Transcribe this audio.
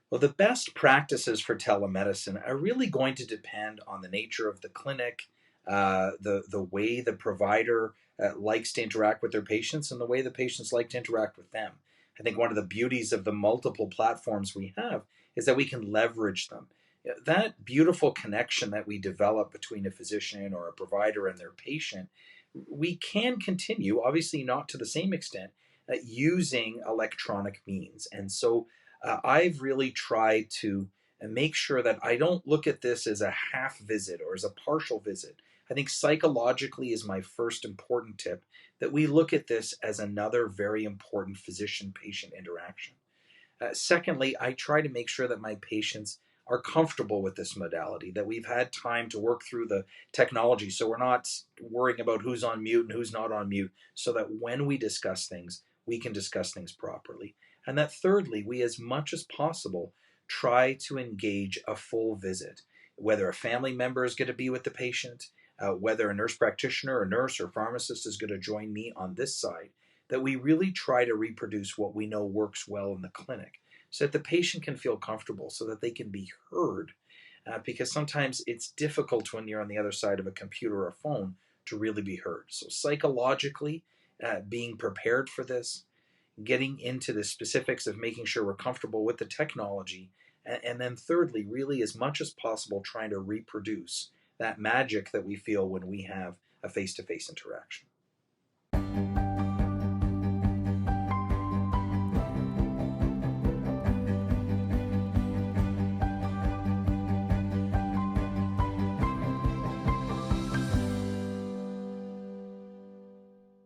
Well, the best practices for telemedicine are really going to depend on the nature of the clinic, the way the provider likes to interact with their patients, and the way the patients like to interact with them. I think one of the beauties of the multiple platforms we have is that we can leverage them. That beautiful connection that we develop between a physician or a provider and their patient, we can continue, obviously not to the same extent, using electronic means. And so I've really tried to make sure that I don't look at this as a half visit or as a partial visit. I think psychologically is my first important tip, that we look at this as another very important physician patient interaction. Secondly, I try to make sure that my patients are comfortable with this modality, that we've had time to work through the technology so we're not worrying about who's on mute and who's not on mute, so that when we discuss things, we can discuss things properly. And that thirdly, we as much as possible try to engage a full visit, whether a family member is going to be with the patient, whether a nurse practitioner, a nurse, or pharmacist is going to join me on this side, that we really try to reproduce what we know works well in the clinic so that the patient can feel comfortable, so that they can be heard. Because sometimes it's difficult when you're on the other side of a computer or a phone to really be heard. So, psychologically, being prepared for this, getting into the specifics of making sure we're comfortable with the technology, and then thirdly, really as much as possible, trying to reproduce that magic that we feel when we have a face to face interaction.